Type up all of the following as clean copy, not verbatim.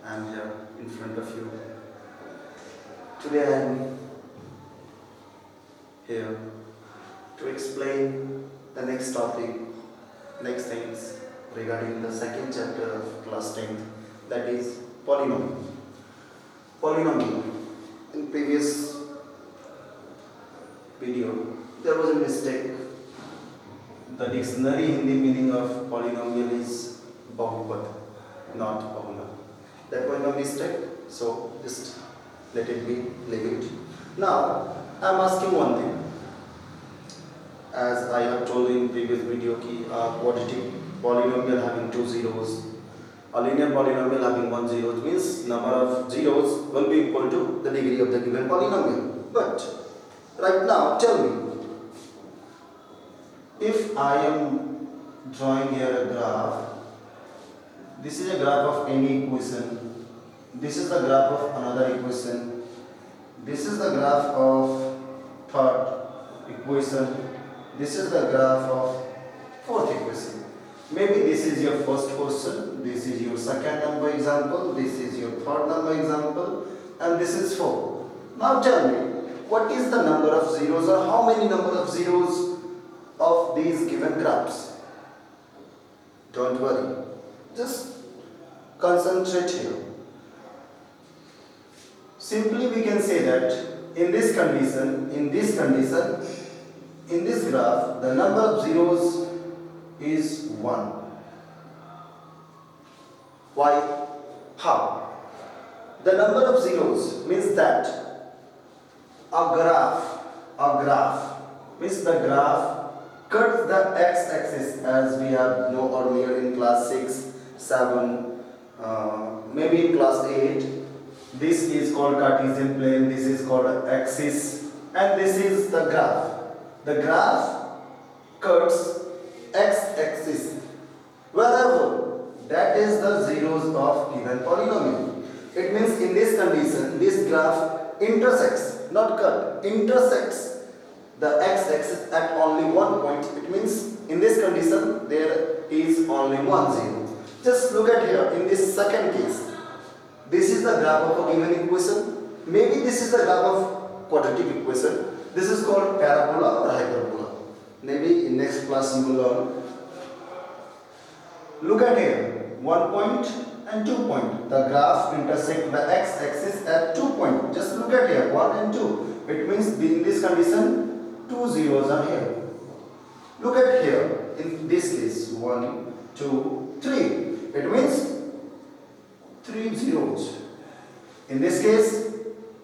I'm here in front of you. Today I'm here to explain the next topic, next things regarding the second chapter of class 10th, that is polynomial. Polynomial. In previous video, there was a mistake. The dictionary Hindi meaning of polynomial is bahupad, not bahula. That was a mistake, so just let it be, leave it. Now, I am asking one thing. As I have told in previous video, ki a quadratic polynomial having two zeros, a linear polynomial having one zero, means number of zeros will be equal to the degree of the given polynomial. But right now, tell me, if I am drawing here a graph, this is a graph of any equation, this is the graph of another equation, this is the graph of third equation, this is the graph of fourth equation. Maybe this is your first question, this is your second number example, this is your third number example, and this is 4. Now tell me, what is the number of zeros, or how many number of zeros of these given graphs? Don't worry, just concentrate here. Simply we can say that in this condition, in this graph, the number of zeros is 1. Why? How? The number of zeros means that a graph means the graph cuts the x-axis, as we have known earlier in class 6, 7, maybe in class 8. This is called Cartesian plane, this is called axis, and this is the graph. The graph cuts x-axis wherever that is the zeros of given polynomial. It means in this condition, this graph intersects, not cut, intersects the x-axis at only one point. It means in this condition there is only one zero. Just look at here in this second case. This is the graph of a given equation. Maybe this is the graph of quadratic equation. This is called parabola or hyperbola. Maybe in next class you will learn. Look at here, 1 point and 2 point. The graph intersect the x-axis at 2 point. Just look at here, 1 and 2. It means in this condition, 2 zeros are here. Look at here, in this case, 1, 2, 3. It means 3 zeros. In this case,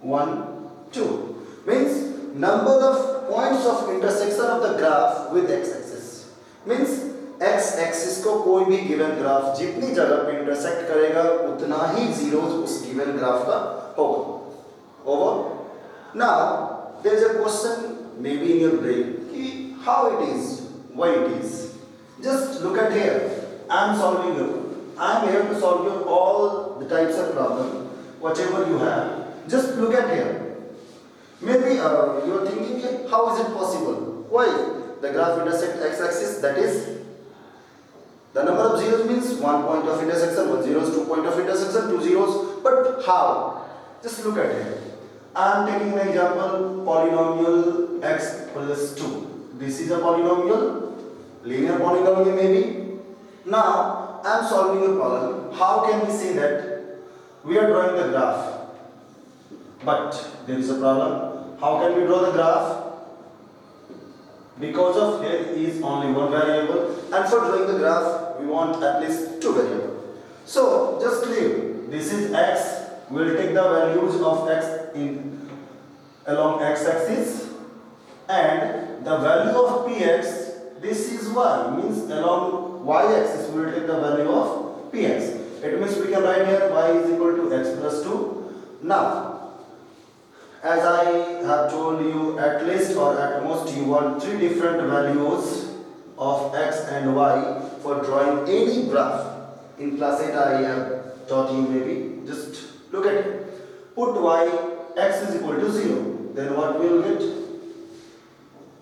1, 2. Means number of points of intersection of the graph with x-axis. Means x-axis को कोई भी given graph जितनी जगह पे intersect करेगा उतना ही zeros उस given graph का होगा. Over. Now there is a question maybe in your brain कि how it is, why it is. Just look at here. I am here to solve your all the types of problem, whatever you have. Just look at here. Maybe you are thinking, how is it possible? Why? The graph intersect x-axis, that is the number of zeros means 1 point of intersection, 1 zeros, 2 point of intersection, 2 zeros. But how? Just look at it. I am taking an example, polynomial x plus 2. This is a polynomial, linear polynomial maybe. Now I am solving a problem. How can we say that we are drawing the graph? But there is a problem. How can we draw the graph? Because of here is only one variable, and for drawing the graph we want at least two variables. So just leave. This is x. We will take the values of x in along x-axis, and the value of px, this is y, means along y-axis we will take the value of px. It means we can write here y is equal to x plus 2. Now, as I have told you, at least or at most you want 3 different values of x and y for drawing any graph. In class 8 I have taught you maybe. Just look at it. Put y, x is equal to 0. Then what we will get?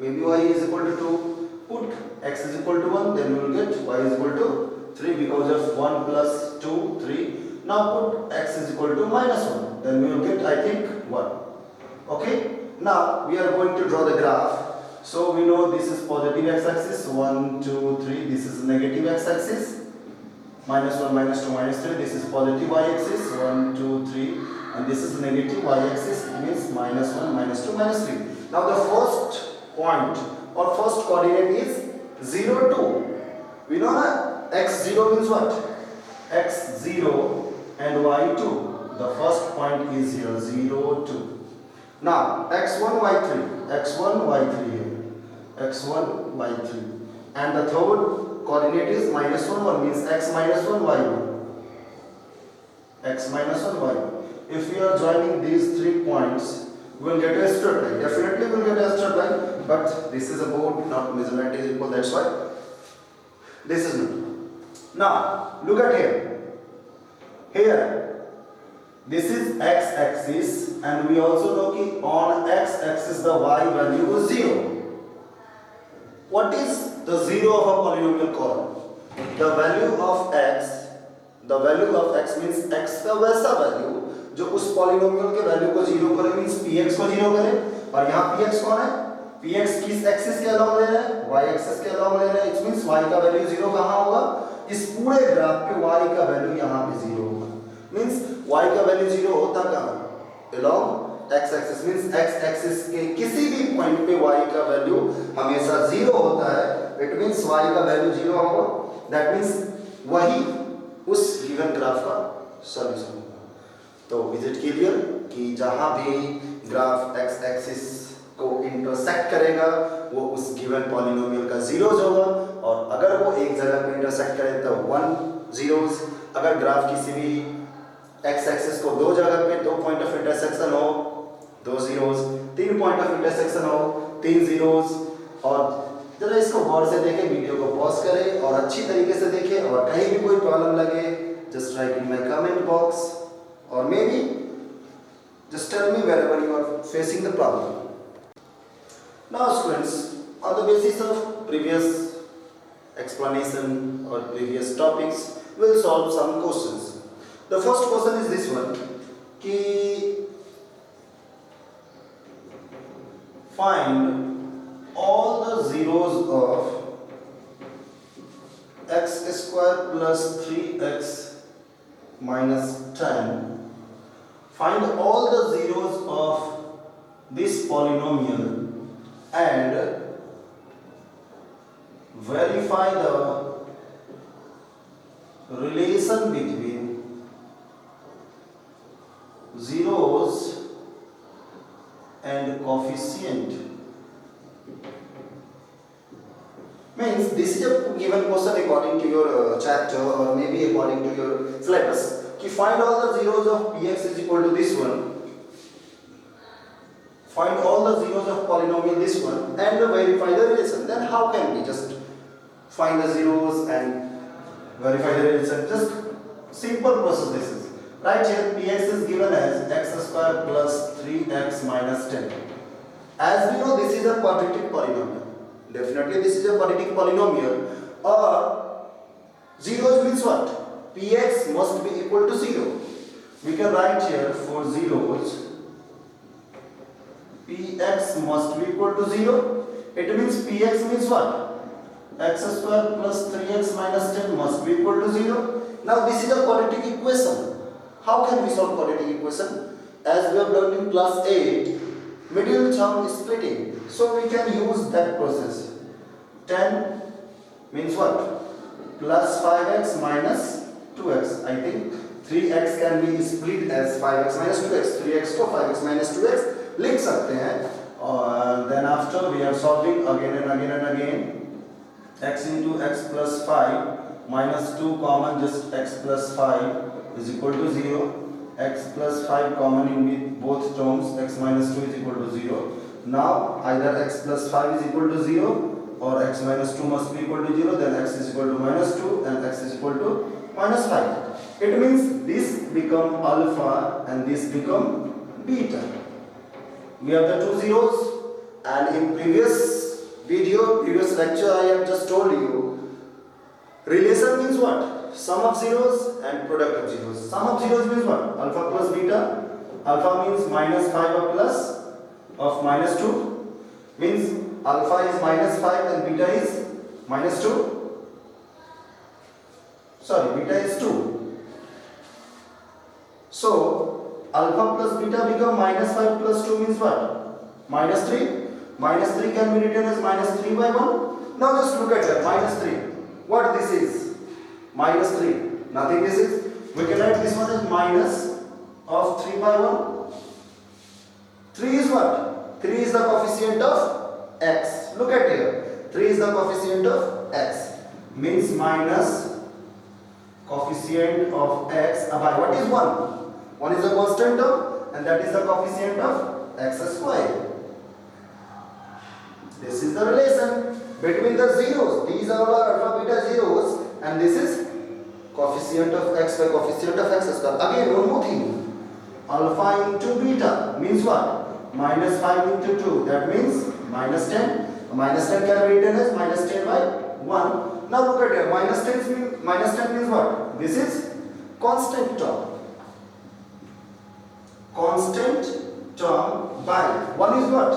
Maybe y is equal to 2. Put x is equal to 1. Then we will get y is equal to 3 because of 1 plus 2, 3. Now put x is equal to minus 1. Then we will get, I think, 1. Okay. Now we are going to draw the graph. So we know this is positive x-axis, 1, 2, 3. This is negative x-axis. Minus 1, minus 2, minus 3. This is positive y-axis, 1, 2, 3. And this is negative y-axis. It means minus 1, minus 2, minus 3. Now the first point or first coordinate is 0, 2. We know that x0 means what? x0 and y2. The first point is here, 0, 2. Now x1, y3. x1, y3 here. x1, y3. And the third coordinate is minus 1, 1 means x minus 1, y1. x minus 1, y1. If we are joining these 3 points, we will get a straight line. Definitely we will get a straight line, but this is a board, not measurement is equal, that's why this is not. Now look at here. Here, this is x-axis, and we also know that on x-axis the y value is 0. What is the 0 of a polynomial column? The value of x means x का वैसा value जो उस polynomial के value को 0 करे, means px को 0 करे. और यहाँ px कौन है? px किस एक्सिस के अलोंग ले रहा है? y एक्सिस के अलोंग ले रहा है. इट मींस y का वैल्यू 0 कहाँ होगा? इस पूरे ग्राफ पे y का वैल्यू यहाँ पे 0 होगा. मींस y का वैल्यू 0 होता कहाँ? Along x axis. Means x axis के किसी भी पॉइंट पे y का वैल्यू हमेशा 0 होता है. इट मींस y का वैल्यू 0 होगा. दैट मींस वही उस गिवन ग्राफ का सॉल्यूशन होगा. तो इज इट क्लियर कि जहां भी ग्राफ x एक्सिस को इंटरसेक्ट करेगा वो उस गिवन पॉलिनोमियल का 0 होगा, और अगर वो एक जगह पे इंटरसेक्ट करे तो 1 zeros. अगर ग्राफ किसी भी x एक्सिस को दो जगह पे 2 पॉइंट ऑफ इंटरसेक्शन हो, 2 zeros. 3 पॉइंट ऑफ इंटरसेक्शन हो, 3 zeros. और जरा इसको गौर से देखें, वीडियो को पॉज करें और अच्छी तरीके से देखें, और कहीं भी कोई प्रॉब्लम लगे just right in my comment box, or maybe just tell me wherever you are facing the problem. Now students, on the basis of previous explanation or previous topics, we will solve some questions. The first question is this one, ki find all the zeros of x square plus 3x minus 10. Find all the zeros of this polynomial and verify the relation between zeros and coefficient. Means this is a given question according to your chapter or maybe according to your syllabus. कि find all the zeros of px is equal to this one. Find all the zeros of polynomial this one and verify the relation. Then how can we just find the zeros and verify the relation? Just simple process this is. Right here px is given as x square plus 3x minus 10. As we know this is a quadratic polynomial. Definitely this is a quadratic polynomial. Or zeros means what? Px must be equal to 0. We can write here for zeros Px must be equal to 0. It means Px means what? X square plus 3x minus 10 must be equal to 0. Now this is a quadratic equation. How can we solve quadratic equation? As we have learned in class 8, middle term splitting. So we can use that process. 10 means what? Plus 5x minus 2x. I think 3x can be split as 5x minus 2x. 3x को 5x minus 2x लिख सकते हैं. और then after we are solving again and again and again. X into x plus 5 minus 2 common, just x plus 5 is equal to 0. X plus 5 common in both terms, x minus 2 is equal to 0. Now either x plus 5 is equal to 0 or x minus 2 must be equal to 0. Then x is equal to minus 2 and x is equal to minus 5. It means this become alpha and this become beta. We have the two zeros, and in previous lecture I have just told you relation means what? sum of zeros and product of zeros. Sum of zeros means what? Alpha plus beta. Alpha means minus 5 or plus of minus 2. Means alpha is minus 5 and beta is minus 2. Sorry, beta is 2. So alpha plus beta become minus 5 plus 2 means what? Minus 3. Minus 3 can be written as minus 3 by 1. Now just look at that, minus 3. What this is? Minus 3. Nothing this is. We can write this one as minus of 3 by 1. 3 is what? 3 is the coefficient of x. Look at here. 3 is the coefficient of x. Means minus coefficient of x by what is 1? 1 is a constant term and that is the coefficient of x square. This is the relation between the zeros. These are all alpha beta zeros and this is coefficient of x by coefficient of x square. Again one more thing. Alpha into beta means what? Minus 5 into 2. That means minus 10. Minus 10 can be written as minus 10 by 1. Now look at here. Minus 10 means what? This is constant term. Constant term by 1 is what?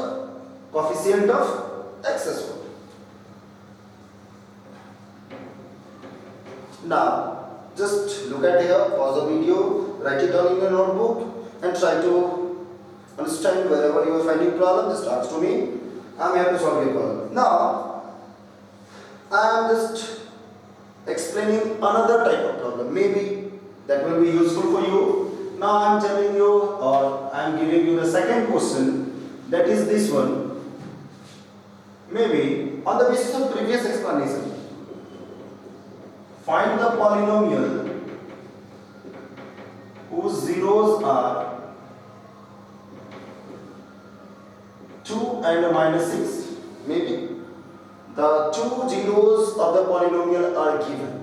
Coefficient of x square. Now just look at here, pause the video, write it down in your notebook and try to understand. Wherever you are finding problem, just ask to me. I am here to solve your problem. Now I am just explaining another type of problem. Maybe that will be useful for you. Now I am telling you, or I am giving you the second question, that is this one. Maybe on the basis of previous explanation, find the polynomial whose zeros are 2 and minus 6. Maybe the two zeros of the polynomial are given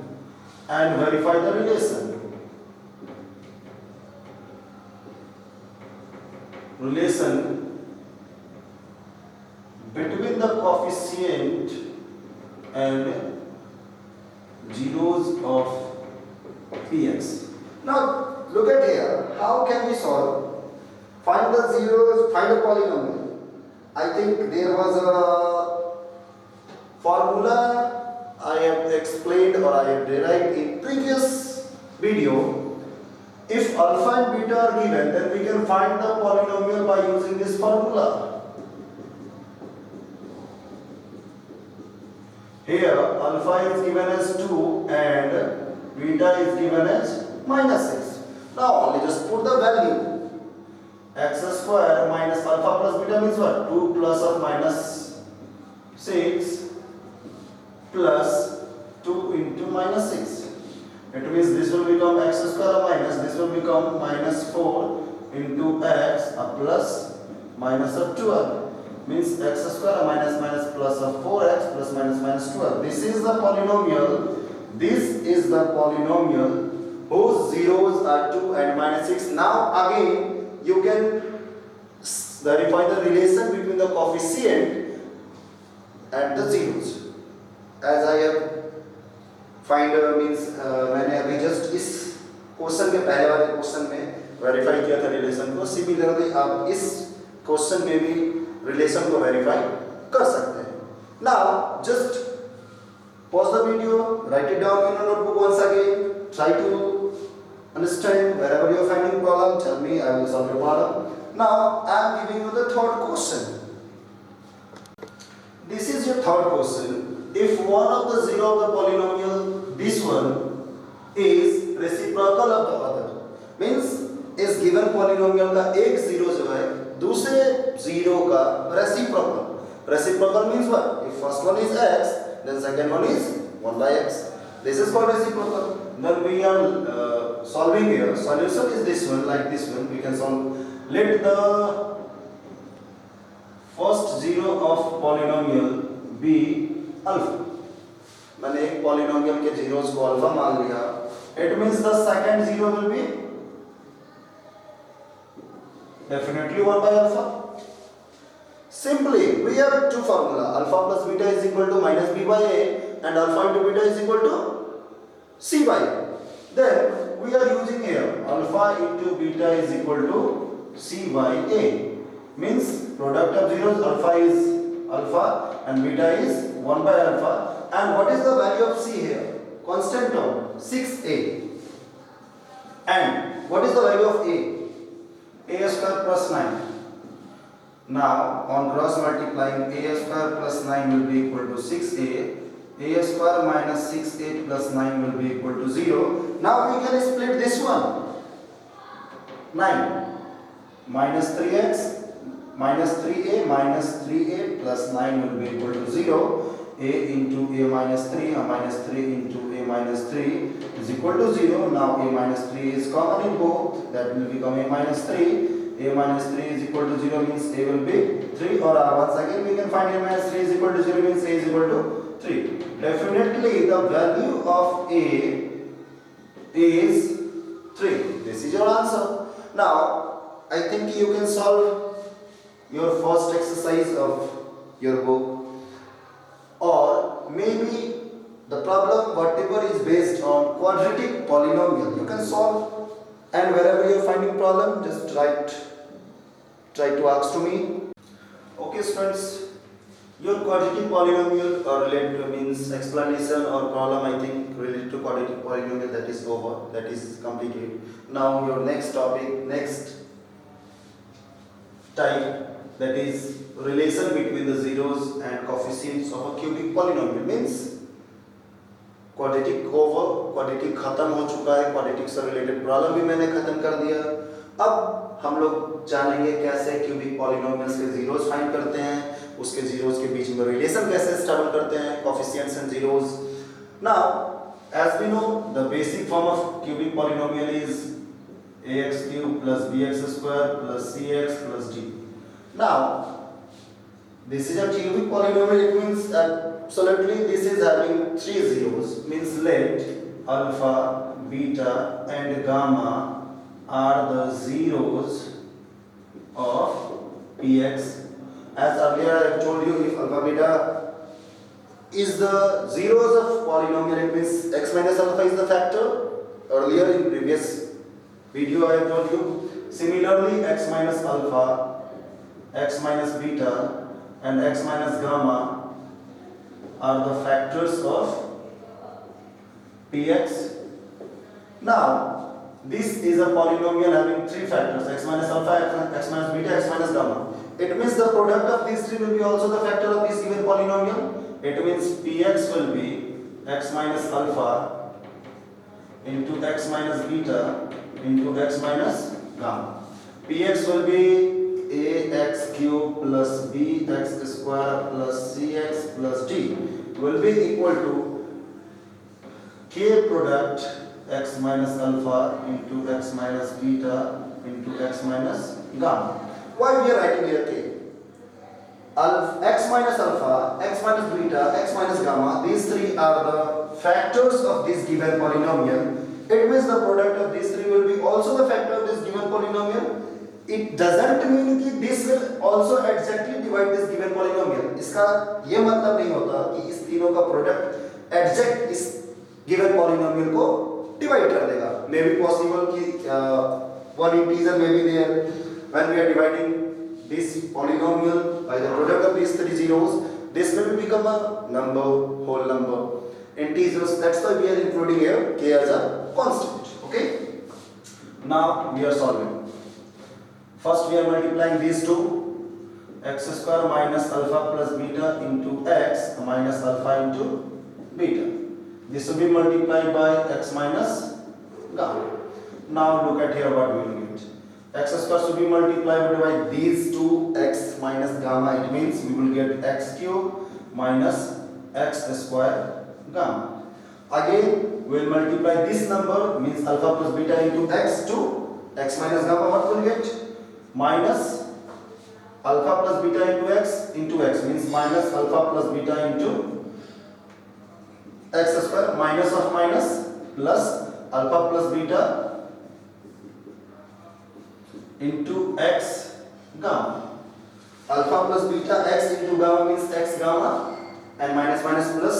and verify the relation. Between the coefficient and zeros of px. Now look at here. How can we solve? Find the zeros, find the polynomial. I think there was a formula I have explained or I have derived in previous video. If alpha and beta are given, then we can find the polynomial by using this formula. Here alpha is given as 2 and beta is given as minus 6. Now only just put the value. X square minus alpha plus beta means what? 2 plus of minus 6 plus 2 into minus 6. It means this will become x square minus, this will become minus 4 into x plus minus of 12. Means x square minus minus plus of 4x plus minus 12. This is the polynomial. This is the polynomial whose zeros are 2 and minus 6. Now again you can verify the relation between the coefficient and the zeros. As I have find means मैंने अभी just इस question के पहले वाले question में verify किया था relation को. सिमिलरली आप इस क्वेश्चन में भी रिलेशन को वेरीफाई कर सकते हैं. Now just pause the video, write it down in a notebook once again, try to understand. Wherever you are finding problem, tell me, I will solve your problem. Now I am giving you the third question. This is your third question. If one of the zero of the polynomial, this one, is reciprocal of the other, means इस given polynomial का एक zero जो है दूसरे zero का reciprocal means what? If first one is x, then second one is 1 by x. This is called reciprocal. Then we are solving here. Solution is this one, like this one. We can solve. Let the first zero of polynomial be alpha. मैंने एक polynomial के zeros को alpha मान लिया. It means the second zero will be definitely 1 by alpha. Simply, we have two formula. Alpha plus beta is equal to minus b by a, and alpha into beta is equal to c by a. Then we are using here alpha into beta is equal to C by A. Means product of zeros, alpha is alpha and beta is 1 by alpha. And what is the value of C here? Constant term 6A. And what is the value of A? A square plus 9. Now on cross multiplying, A square plus 9 will be equal to 6A. A square minus 6A plus 9 will be equal to 0. Now we can split this one. 9 minus 3x minus 3A minus 3A plus 9 will be equal to 0. A into A minus 3, minus 3 into A minus 3 is equal to 0. Now A minus 3 is common in both. That will become A minus 3. A minus 3 is equal to 0 means A will be 3, or once again we can find A minus 3 is equal to 0 means A is equal to 3. Definitely the value of A is 3. This is your answer. Now I think you can solve your first exercise of your book, or maybe the problem whatever is based on quadratic polynomial you can solve, and wherever you are finding problem just try to ask to me. Okay students, your quadratic polynomial or related to means explanation or problem I think related to quadratic polynomial that is over, that is completed. Now your next topic, next type, that is relation between the zeros and coefficients of a cubic polynomial. means quadratic over, quadratic खत्म हो चुका है, quadratic से related problem भी मैंने खत्म कर दिया। अब हम लोग जानेंगे कैसे क्यूबिक पॉलिनोमियल्स के जीरोस फाइंड करते हैं, उसके जीरोस के बीच में रिलेशन कैसे एस्टैब्लिश करते हैं, coefficients and zeros. Now as we know the basic form of cubic polynomial is ax³ plus bx² plus cx plus d. Now this is a cubic polynomial. It means absolutely this is having three zeros, means let alpha, beta and gamma are the zeros of px. As earlier I have told you, if alpha beta is the zeros of polynomial, it means x minus alpha is the factor. Earlier in previous video I have told you. Similarly, x minus alpha, x minus beta and x minus gamma are the factors of px. Now this is a polynomial having three factors, x minus alpha, x minus beta, x minus gamma. It means the product of these three will be also the factor of this given polynomial. It means px will be x minus alpha into x minus beta into x minus gamma. Px will be ax³ plus bx² plus cx plus d will be equal to k product x minus alpha into x minus beta into x minus gamma. Why we are writing here k? X minus alpha, x minus beta, x minus gamma, these three are the factors of this given polynomial. It means the product of these three will be also the factor of this given polynomial. It doesn't mean कि this will also exactly divide this given polynomial. इसका ये मतलब नहीं होता कि इस तीनों का प्रोडक्ट एग्जैक्ट इस given polynomial को डिवाइड कर देगा. May be possible कि one integer may be there when we are dividing this polynomial by the product of these three zeros. This will become a number, whole number, integers. That's why we are including here k as a constant. Okay. Now we are solving. First we are multiplying these two, x² minus alpha plus beta into x minus alpha into beta. This will be multiplied by x minus gamma. Now look at here what we will get. x² should be multiplied by these two x minus gamma. It means we will get x³ minus x² gamma. Again we will multiply this number, means alpha plus beta into x to x minus gamma. What will get? Minus alpha plus beta into x means minus alpha plus beta into x², minus of minus plus alpha plus beta into x gamma. Alpha plus beta x into gamma means x gamma, and minus minus plus.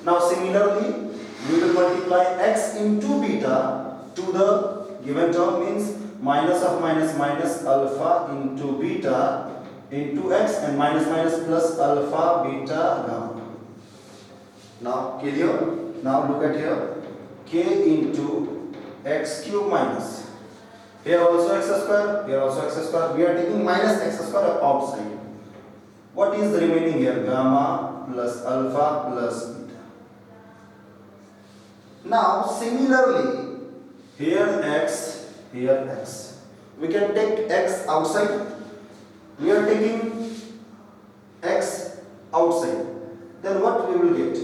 Now similarly we will multiply x into beta to the given term, means minus of minus minus alpha into beta into x, and minus minus plus alpha beta gamma. Now clear? Now look at here, k into x cube minus, here also x square, here also x square, we are taking minus x square outside. What is the remaining here? Gamma plus alpha plus beta. Now similarly, here x, here x. We can take x outside. We are taking x outside. Then what we will get?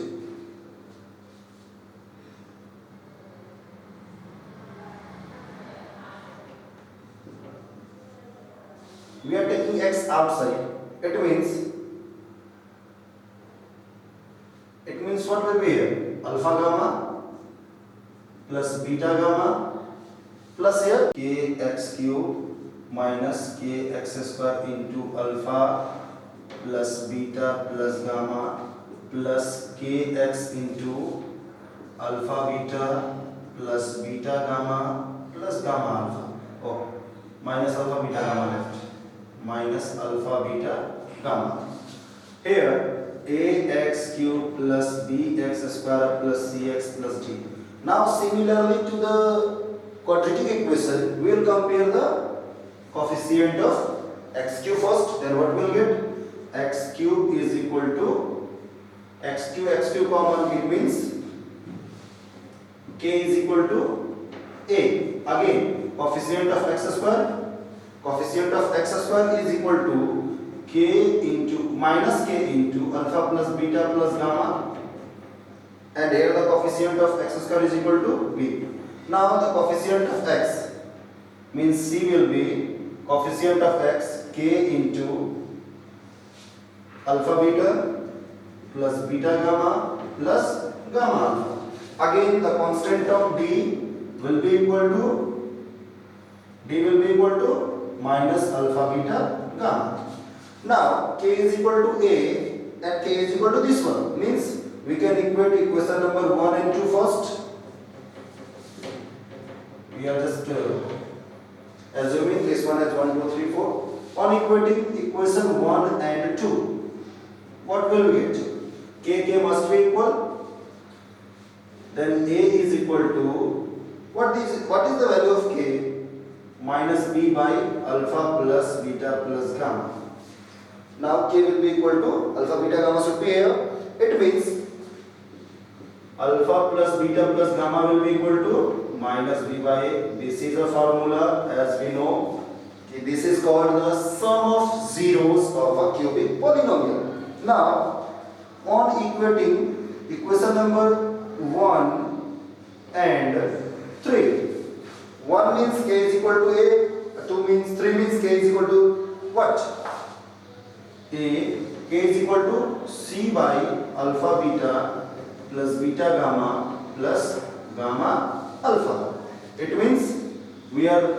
We are taking x outside. It means what will be here? Alpha gamma plus beta gamma plus here kx cube minus kx square into alpha plus beta plus gamma plus kx into alpha beta plus beta gamma plus gamma alpha. Oh, minus alpha beta gamma left. Minus alpha beta gamma. Here ax cube plus bx square plus cx plus d. Now similarly to the quadratic equation, we will compare the coefficient of x cube first. Then what we will get? X cube is equal to x cube common, it means k is equal to a. Again, coefficient of x square. Coefficient of x square is equal to k into minus k into alpha plus beta plus gamma, and here the coefficient of x square is equal to b. Now the coefficient of x means c will be coefficient of x k into alpha beta plus beta gamma plus gamma alpha. Again the constant term d will be equal to minus alpha beta gamma. Now k is equal to a and k is equal to this one, means we can equate equation number 1 and 2 first. We are just assuming this one as 1, 2, 3, 4. On equating equation 1 and 2, what will we get? K must be equal. Then a is equal to what is the value of k? Minus b by alpha plus beta plus gamma. Now k will be equal to alpha beta gamma should be here. It means alpha plus beta plus gamma will be equal to minus b by a. This is a formula, as we know. This is called the sum of zeros of a cubic polynomial. Now on equating equation number 1 and 3. 1 means k is equal to a, 3 means k is equal to what? K is equal to c by alpha beta plus beta gamma plus gamma alpha. It means we are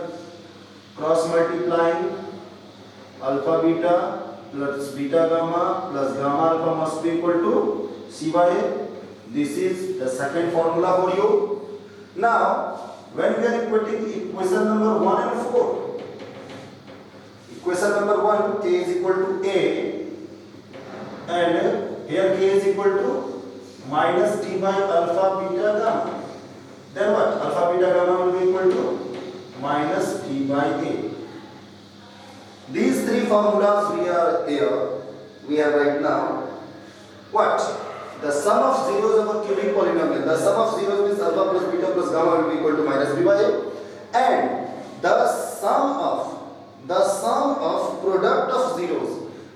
cross multiplying alpha beta plus beta gamma plus gamma alpha must be equal to c by a. This is the second formula for you. Now when we are equating equation number 1 and 4, equation number 1 k is equal to a, and here k is equal to minus d by alpha beta gamma. Then what? Alpha beta gamma will be equal to minus d by a. These three formulas we have right now. What? The sum of zeros of a cubic polynomial. The sum of zeros means alpha plus beta plus gamma will be equal to minus b by a, and the sum of product of zeros.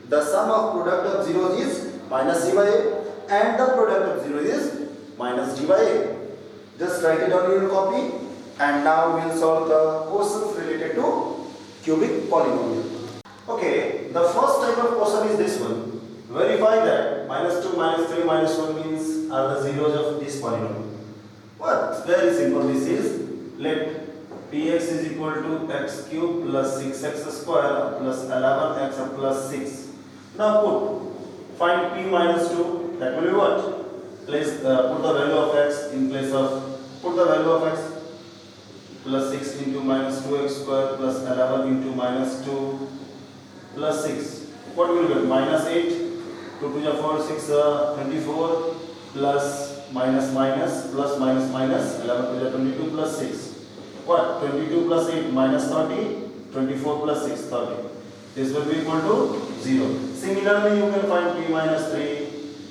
The sum of product of zeros is minus c by a, and the product of zeros is minus d by a. Just write it down in your copy, and now we will solve the questions related to cubic polynomial. Okay, the first type of question is this one. Verify that minus 2, minus 3, minus 1 means are the zeros of this polynomial. What? Very simple. This is, let px is equal to x cube plus 6x square plus 11x plus 6. Now find p minus 2. That will be what? put the value of x in place of, put the value of x, plus 6 into minus 2x square plus 11 into minus 2 plus 6. What will get? Minus 8, 2 to the 4, 6, 24 plus minus minus plus minus minus 11 to the 22 plus 6. What? 22 plus 8 minus 30, 24 plus 6, 30. This will be equal to 0. Similarly, you can find p minus 3,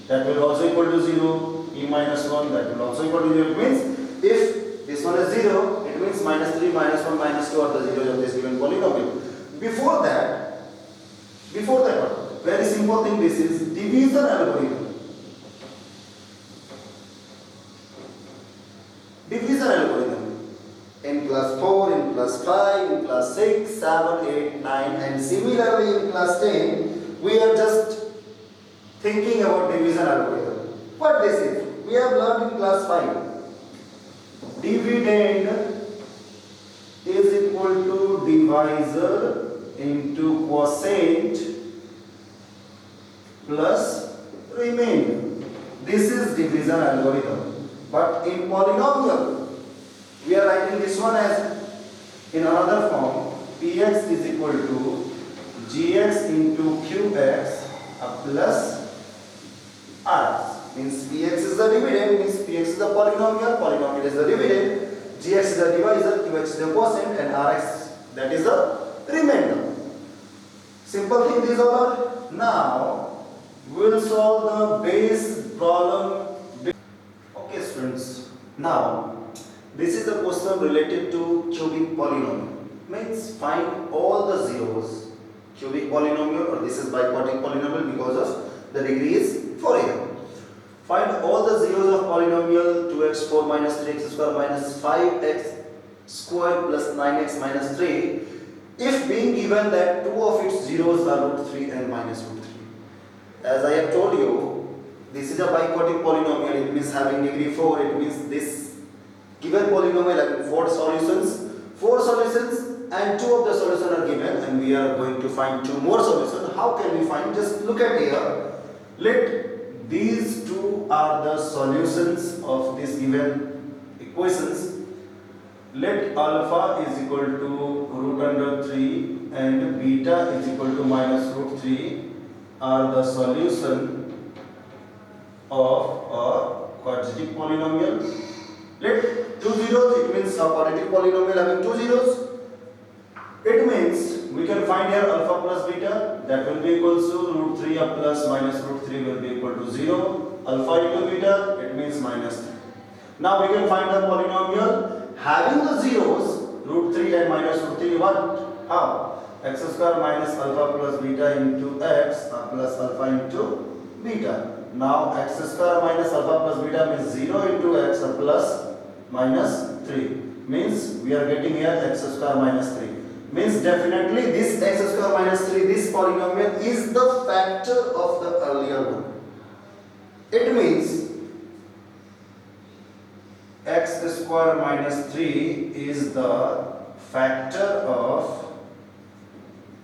that will also equal to 0. E minus 1, that will also equal to 0. It means if this one is 0, it means minus 3, minus 1, minus 2 are the zeros of this given polynomial. Before that, very simple thing, this is division algorithm. Division algorithm. In class 4, in class 5, in class 6, 7, 8, 9 and similarly in class 10, we are just thinking about division algorithm. What this is? We have learned in class 5. Dividend is equal to divisor into quotient plus remainder. This is division algorithm. But in polynomial, we are writing this one as in another form. Px is equal to gx into qx plus rx. Means px is the dividend, means px is the polynomial, polynomial is the dividend, gx is the divisor, qx is the quotient and rx, that is the remainder. Simple thing these all are. Now we will solve the base problem. Okay students, now this is the question related to cubic polynomial. Means find all the zeros. Cubic polynomial, or this is biquadratic polynomial because of the degree is 4 here. Find all the zeros of polynomial 2x 4 minus 3x square minus 5x square plus 9x minus 3 if being given that two of its zeros are root 3 and minus root 3. As I have told you, this is a biquadratic polynomial. It means having degree 4. It means this given polynomial having 4 solutions and 2 of the solutions are given and we are going to find 2 more solutions. How can we find? Just look at here. Let these 2 are the solutions of this given equations. Let alpha is equal to root under 3 and beta is equal to minus root 3 are the solution of a quadratic polynomial. Let 2 zeros, it means a quadratic polynomial having 2 zeros. It means we can find here alpha plus beta, that will be equal to root 3 up plus minus root 3 will be equal to 0. Alpha into beta, it means minus 3. Now we can find the polynomial having the zeros root 3 and minus root 3. What? How? X square minus alpha plus beta into x plus alpha into beta. Now x square minus alpha plus beta means 0 into x plus minus 3. Means we are getting here x square minus 3. Means definitely this x square minus 3, this polynomial is the factor of the earlier one. It means x square minus 3 is the factor of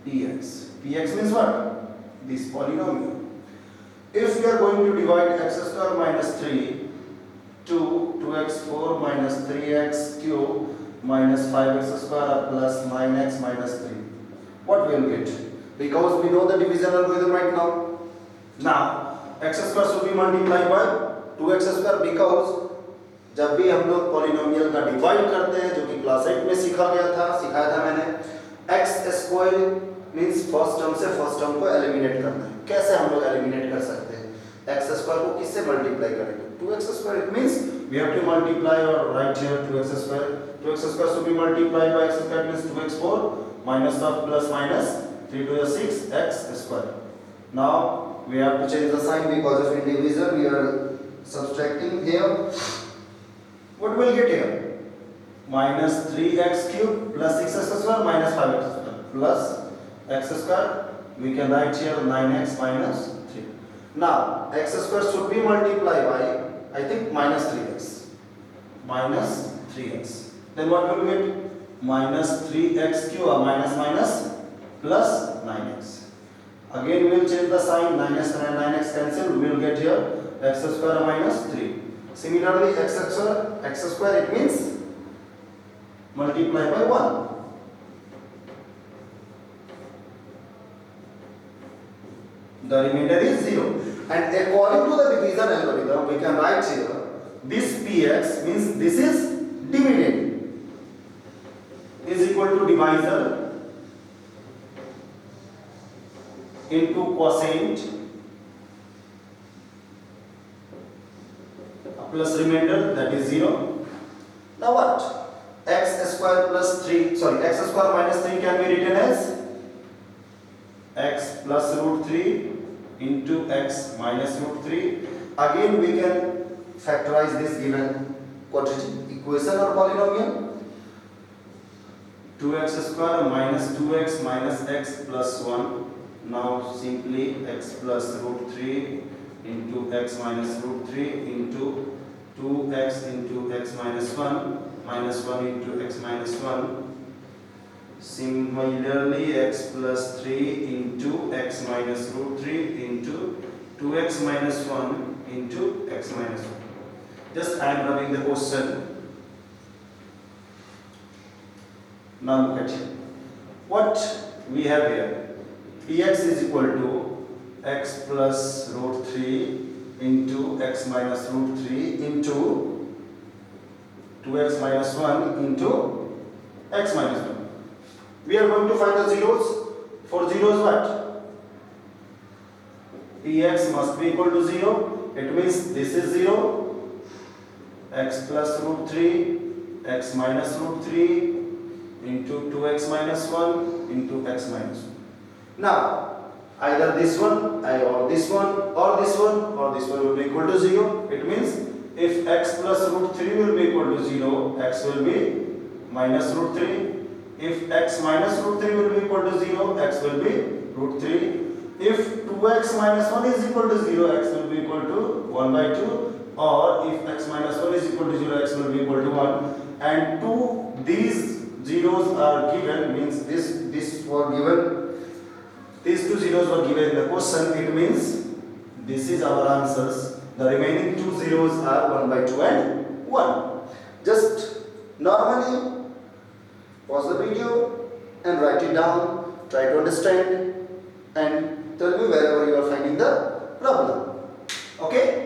px. Px means what? This polynomial. If we are going to divide x square minus 3 to 2x4 minus 3x cube minus 5x square plus 9x minus 3, what we will get? Because we know the division algorithm right now. Now x square should be multiplied by 2x square because जब भी हम लोग polynomial का divide करते हैं, जो कि class 8 में सिखाया था मैंने, x square means first term से फर्स्ट टर्म को एलिमिनेट करना है. कैसे हम लोग एलिमिनेट कर सकते हैं? x स्क्वायर को किससे मल्टीप्लाई करेंगे? 2x square. It means we have to multiply और right here 2x square. 2x square should be multiplied by x square means 2x4 minus of plus minus 3 to the 6 x square. Now we have to change the sign because of division. We are subtracting here. What will get here? Minus 3x cube plus 6x square minus 5x square plus x square. We can write here 9x minus 3. Now x square should be multiplied by, I think, minus 3x. Minus 3x. Then what will we get? Minus 3x cube or minus plus 9x. Again we will change the sign. 9x and 9x cancel. We will get here x square minus 3. Similarly, x square it means multiply by 1. The remainder is 0. And according to the division algorithm, we can write here this px means this is dividend is equal to divisor into quotient plus remainder, that is 0. Now what? X square minus 3 can be written as x plus root 3 into x minus root 3. Again we can factorize this given quadratic equation or polynomial. 2x square minus 2x minus x plus 1. Now simply x plus root 3 into x minus root 3 into 2x into x minus 1 minus 1 into x minus 1. Similarly, x plus 3 into x minus root 3 into 2x minus 1 into x minus 1. Just I am rubbing the question. Now look at it. What we have here? Px is equal to x plus root 3 into x minus root 3 into 2x minus 1 into x minus 1. We are going to find the zeros. For zeros what? Px must be equal to 0. It means this is 0. X plus root 3, x minus root 3 into 2x minus 1 into x minus 1. Now, either this one or this one or this one or this one will be equal to 0. It means if x plus root 3 will be equal to 0, x will be minus root 3. If x minus root 3 will be equal to 0, x will be root 3. If 2x minus 1 is equal to 0, x will be equal to 1 by 2. Or if x minus 1 is equal to 0, x will be equal to 1. And these zeros are given, means this were given, these two zeros were given in the question. It means this is our answers. The remaining two zeros are 1 by 2 and 1. Just normally pause the video and write it down, try to understand and tell me wherever you are finding the problem. Okay?